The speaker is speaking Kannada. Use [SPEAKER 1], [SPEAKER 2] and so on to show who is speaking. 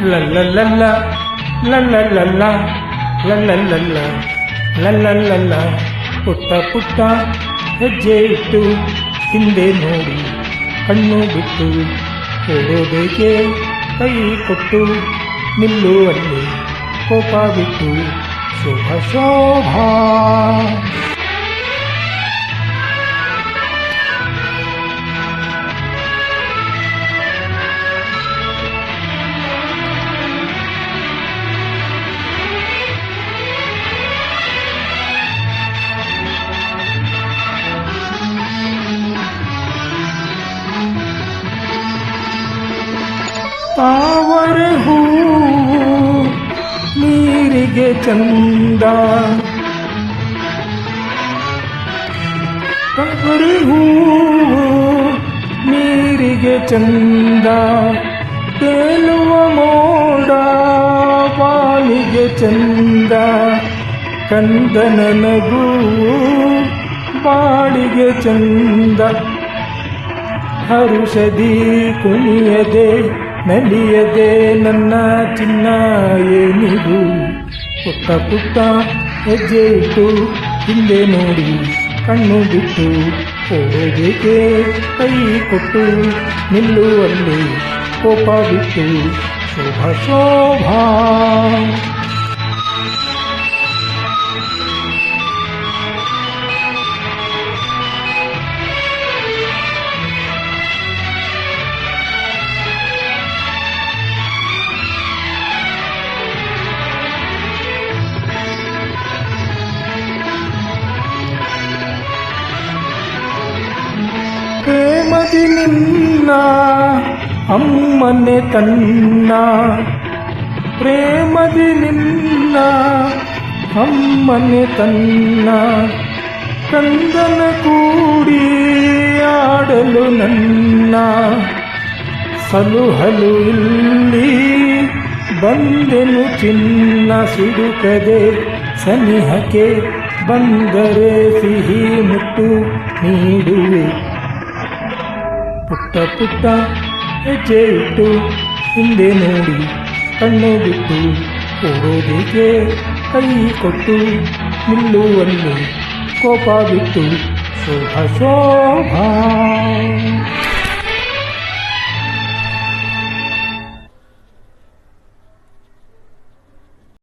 [SPEAKER 1] ಲಲ್ಲಲ್ಲ ಲಲ್ಲಲ್ಲ ಲಲ್ಲಲ್ಲ ಲಲ್ಲಲ್ಲ ಪುಟ್ಟ ಪುಟ್ಟ ಹೆಜ್ಜೆ ಇಟ್ಟು ಹಿಂದೆ ನೋಡಿ ಕಣ್ಣು ಬಿಟ್ಟು ಓಡೋದೇಕೆ ಕೈ ಕೊಟ್ಟು ನಿಲ್ಲುವಲ್ಲಿ ಕೋಪ ಬಿಟ್ಟು ಶೋಭ ಶೋಭಾ ತಾವರೆ ಹೂ ನೀರಿಗೆ ಚಂದ ತಾವರೆ ಹೂ ನೀರಿಗೆ ಚಂದ ತೇಲುವ ಮೋಡ ಪಾಲಿಗೆ ಚಂದ ಕಂದನ ನಗು ಬಾಳಿಗೆ ಚಂದ ಹರುಷದಿ ಕುಣಿಯದೆ ನಲಿಯದೆ ನನ್ನ ಚಿನ್ನ ಏನಿದು ಪುಟ್ಟ ಪುಟ್ಟ ಹೆಜ್ಜೆ ಇಟ್ಟು ಹಿಂದೆ ನೋಡಿ ಕಣ್ಣು ಬಿಟ್ಟು ಓಡೋದೇಕೆ ಕೈ ಕೊಟ್ಟು ನಿಲ್ಲುವಲ್ಲಿ ಕೋಪ ಬಿಟ್ಟು ಶೋಭ ಶೋಭಾ ಪ್ರೇಮದಿ ನಿನ್ನ ಅಮ್ಮನೆ ತನ್ನ ಪ್ರೇಮದಿ ನಿನ್ನ ಅಮ್ಮನೆ ತನ್ನ ಕಂದನ ಕೂಡಿ ಆಡಲು ನನ್ನ ಸಲುಹಲು ಇಲ್ಲಿ ಬಂದೆನು ಚಿನ್ನ ಸಿಡುಕದೆ ಸನಿಹಕ್ಕೆ ಬಂದರೆ ಸಿಹಿ ಮುಟ್ಟು ನೀಡುವೆ ಪುಟ್ಟ ಪುಟ್ಟ ಹೆಜ್ಜೆ ಇಟ್ಟು ಹಿಂದೆ ನೋಡಿ ಕಣ್ಣು ಬಿಟ್ಟು ಓಡೋದೇಕೆ ಕೈ ಕೊಟ್ಟು ನಿಲ್ಲುವಲ್ಲಿ ಕೋಪ ಬಿಟ್ಟು ಶೋಭಾ ಶೋಭಾ